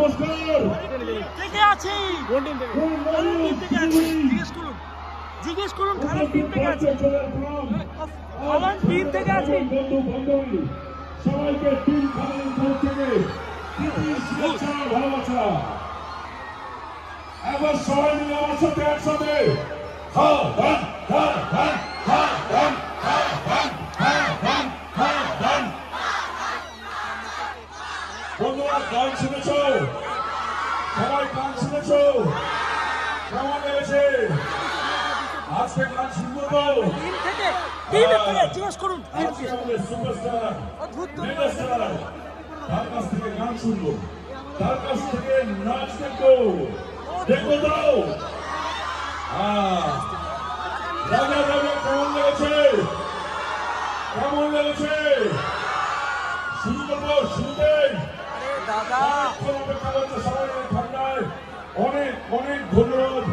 নমস্কার থেকে আছি জিজ্ঞেস করুন খারাপ টিম থেকে আছে খারাপ টিম থেকে আছে বন্ধু বান্ধবী সবাইকে টিম খারাপ তরফ থেকে শুভেচ্ছা ভালোবাসা এবার সবাই মিলে আমার সাথে একসাথে বন্ধুরা গান শুনেছ সবাই গান শুনেছ কেমন লেগেছে আজকে গান শুনবো তো জিজ্ঞেস করুন সুপারস্টার মেগাস্টার তার কাছ থেকে গান শুনবো তার কাছ থেকে নাচ দেখবো দেখবো দাও রাজা রাজা কেমন লেগেছে কেমন লেগেছে শুরু করবো শুরুতেই অপেক্ষা করছে সবাই ঠান্ডায় অনেক অনেক ধন্যবাদ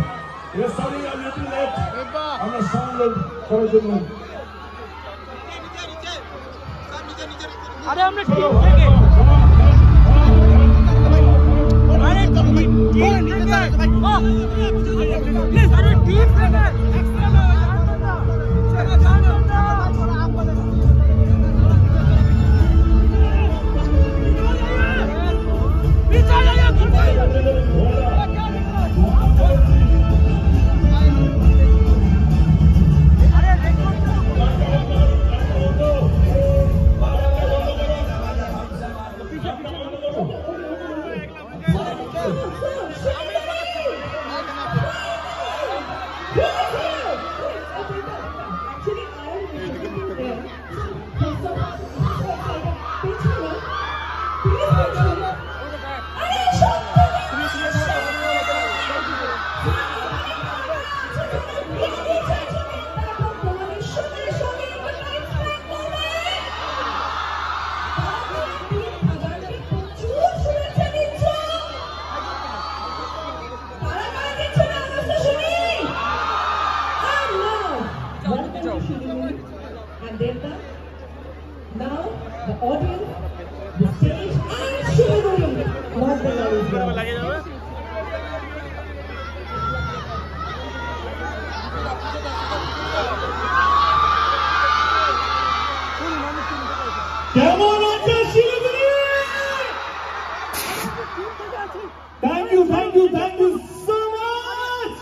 আমরা সম্মান করার জন্য আরে আমরা টিম থেকে আরে টিম থেকে আরে টিম থেকে And then now the audience, the stage, and shivering. What the love is there? কেমন আছে Siliguri thank you thank you thank you so much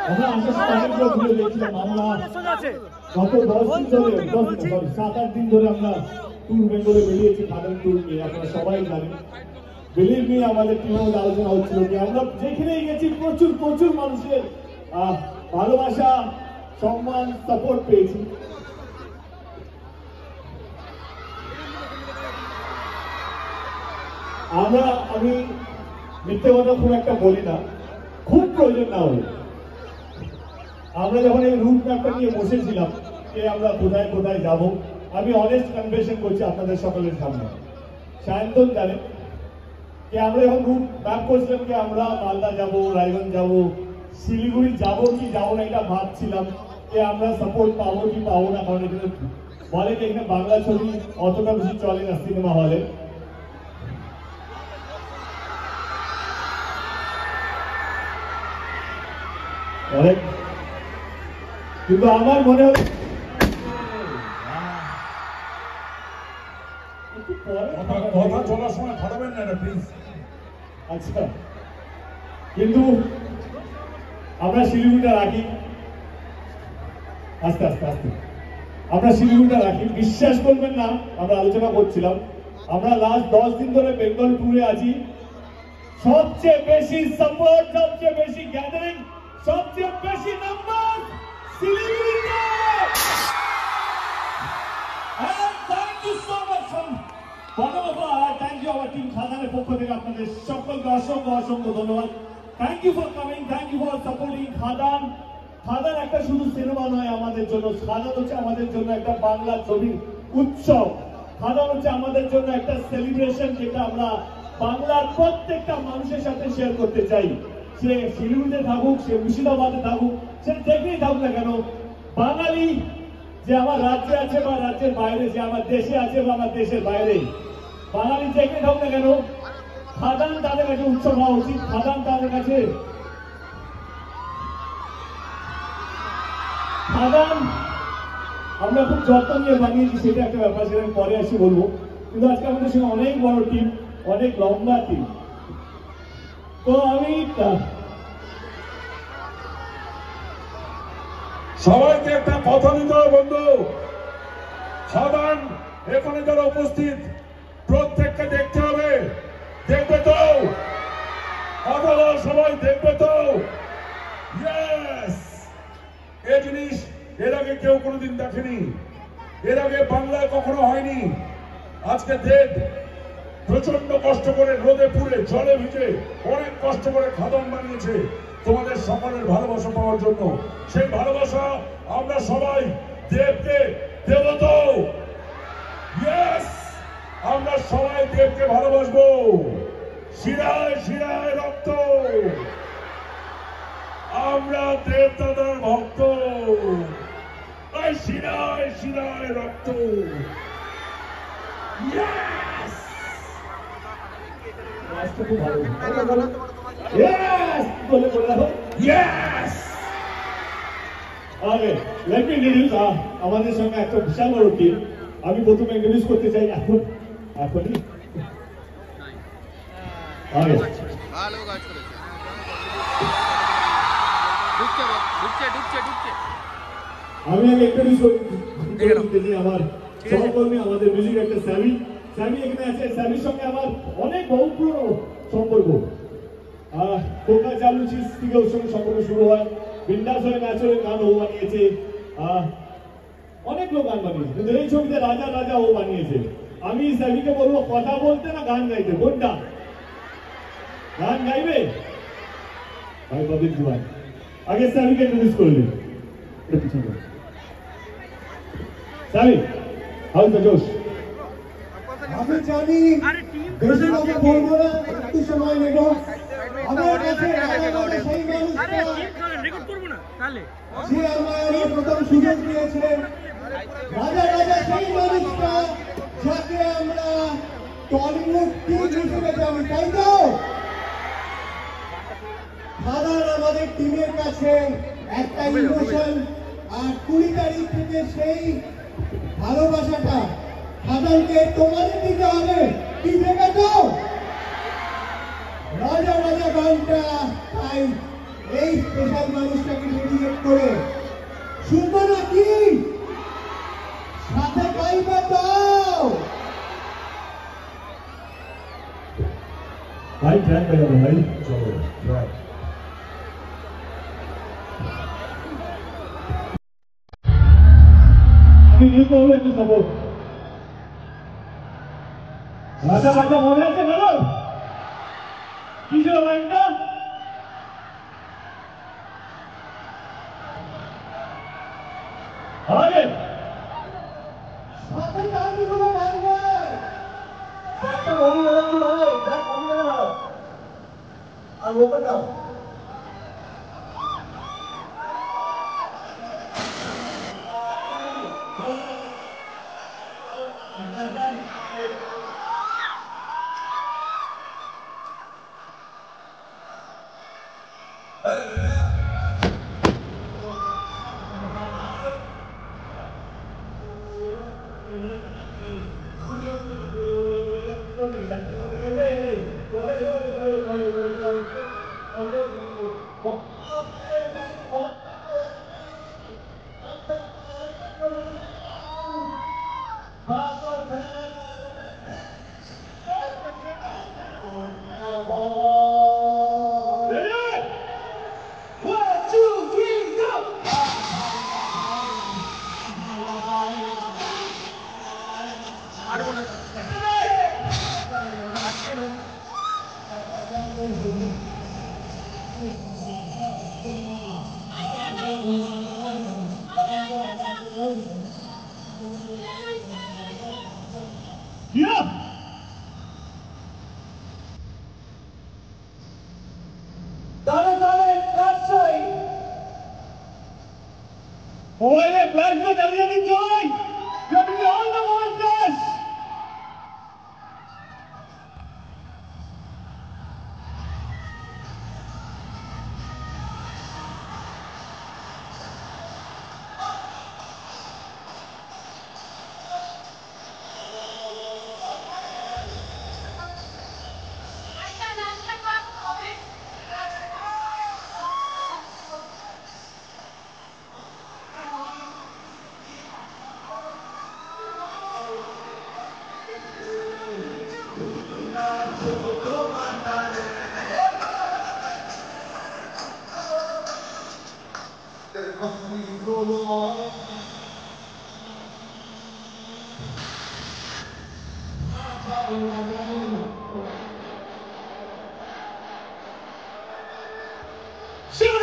আমরা আশা ঘুরে দেখছিলাম আমরা গত 10 দিন ধরে 7-8 দিন ধরে আমরা ট্যুর বেঙ্গলে বেরিয়েছি খাদান ট্যুর নিয়ে আপনারা সবাই জানেন বিলিভ মি আমাদের টিমেও আলোচনা হচ্ছিল যে আমরা যেখানেই গেছি প্রচুর প্রচুর মানুষের ভালোবাসা সম্মান সাপোর্ট পেয়েছি আমি মিথ্যে কথা খুব একটা বলি না খুব প্রয়োজন না হলে আমরা যখন এই রুট ম্যাপটা নিয়ে বসেছিলাম যে আমরা কোথায় কোথায় যাব আমি অনেস্ট কনফেশন করছি আপনাদের সকলের সামনে সায়ন্তন জানেন যে আমরা যখন রুট ম্যাপ করছিলাম যে আমরা মালদা যাব রায়গঞ্জ যাব শিলিগুড়ি যাব কি যাবো না এটা ভাবছিলাম যে আমরা সাপোর্ট পাবো কি পাবো না কারণ এখানে বলে কি এখানে বাংলা ছবি অতটা বেশি চলে না সিনেমা হলে কিন্তু আমার মনে হয় কথা চলার সময় খাটাবেন না এটা প্লিজ আচ্ছা কিন্তু আমরা শিলিগুড়িটা রাখি আস্তে আস্তে আস্তে আমরা শিলিগুড়িটা রাখি বিশ্বাস করবেন না আমরা আলোচনা করছিলাম আমরা লাস্ট 10 দিন ধরে বেঙ্গল ট্যুরে আছি সবচেয়ে বেশি সাপোর্ট সবচেয়ে বেশি গ্যাদারিং সবচেয়ে বেশি নাম্বার শিলিগুড়িতে thank you so much thank you আমার টিম খাদানের পক্ষ থেকে আপনাদের সকলকে অসংখ্য অসংখ্য ধন্যবাদ thank you for coming thank you for supporting Khadaan Khadaan একটা শুধু সিনেমা নয় আমাদের জন্য খাদান হচ্ছে আমাদের জন্য একটা বাংলা ছবির উৎসব খাদান হচ্ছে আমাদের জন্য একটা সেলিব্রেশন যেটা আমরা বাংলার প্রত্যেকটা মানুষের সাথে শেয়ার করতে চাই সে শিলিগুড়িতে থাকুক সে মুর্শিদাবাদে থাকুক সে যেখানেই থাকুক না কেন বাঙালি যে আমার রাজ্যে আছে বা রাজ্যের বাইরে যে আমার দেশে আছে বা আমার দেশের বাইরে বাঙালি যেখানে থাকুক না কেন খাদান তাদের কাছে উৎসব হওয়া উচিত। খাদান তাদের কাছে খাদান আমরা খুব যত্ন নিয়ে বানিয়েছি, সেটা একটা ব্যাপার, সেটা আমি পরে আসি বলবো। কিন্তু আজকে আমাদের সঙ্গে অনেক বড় টিম, অনেক লম্বা টিম। তো আমি সবাইকে একটা কথা দিতে হবে বন্ধু। সাধারণ এখানে যারা উপস্থিত প্রত্যেককে দেখতে হবে, দেখবে তো? কথা সবাই দেখবে তো? ইয়েস, এই জিনিস এর আগে কেউ কোনোদিন দেখেনি, এর আগে বাংলায় কখনো হয়নি। আজকে দেব প্রচন্ড কষ্ট করে রোদে পুড়ে জলে ভিজে অনেক কষ্ট করে খাদান বানিয়েছে তোমাদের সকলের ভালোবাসা পাওয়ার জন্য। সেই ভালোবাসা আমরা সবাই দেবকে দেব তো? ইয়েস, আমরা সবাই দেবকে ভালোবাসবো। শিরায় শিরায় রক্ত, আমরা দেব দাদার ভক্ত। শিরায় শিরায় রক্ত। ইয়েস, খুব ভালো। ইয়েস বলে বলে দেখো। ইয়েস, আরে লেট মি ইন্ট্রোডিউস আমাদের সঙ্গে একটা বিশাল বড় টিম। আমি প্রথমে ইন্ট্রোডিউস করতে চাই এখনই আরে ভালো কাজ করেছে। ঢুকছে ঢুকছে ঢুকছে ঢুকছে। আমি আগে ইন্ট্রোডিউস করতে চাই আমার সহকর্মী, আমাদের মিউজিক ডাইরেক্টর স্যামি। স্যামি এখানে আছে। স্যামির সঙ্গে আমার অনেক বহু পুরনো সম্পর্ক। কোকা চালু চিজ থেকে ওর সঙ্গে সম্পর্ক শুরু হয়। বিন্দাস হয়ে ন্যাচুরাল গান ও বানিয়েছে, অনেক লোক গান বানিয়েছে, কিন্তু এই ছবিতে রাজা রাজা ও বানিয়েছে। আমি স্যামিকে বলবো কথা বলতে না গান গাইতে। কোনটা গান গাইবে ভাই? পাবলিক জুয়ান। আগে স্যামিকে ইন্ট্রোডিউস করলি। স্যামি, হাউ ইজ দ্য জোশ? আমি জানি বেশি কথা বলবো না, একটু সময় নেব। আমার কাছে সেই মানুষটা যে আমার প্রথম সুযোগ দিয়েছে, রাজা রাজা সেই মানুষটা যাকে আমরা টলিউড কিং হিসেবে জানি, তাই তো? খাদান আমাদের টিমের কাছে একটা ইমোশন, আর 20 তারিখ থেকে সেই ভালোবাসাটা খাদানকে তোমাদের দিতে হবে। কি দেখেছো রাজা রাজা গানটা? তাই এই স্পেশাল মানুষটাকে ডেডিকেট করে শুনবো নাকি? সাথে গাইবে দাও ভাই। ট্র্যাক বাজাবো ভাই, চলো ট্র্যাক। আমি নিয়ে করবো একটু সাপোর্ট। রাজা রাজা মনে আছে বলো কি ছিল লাইনটা? আগে সাথে গানগুলো গাইবে। একটা মনে রাখছি ভাই, দেখ মনে রাখ। আর ওপেন দাও। তাহলে ক্লাস চাই মোবাইলে ফ্ল্যাশটা জ্বালিয়ে দিন সবাই। All the voices! Shiva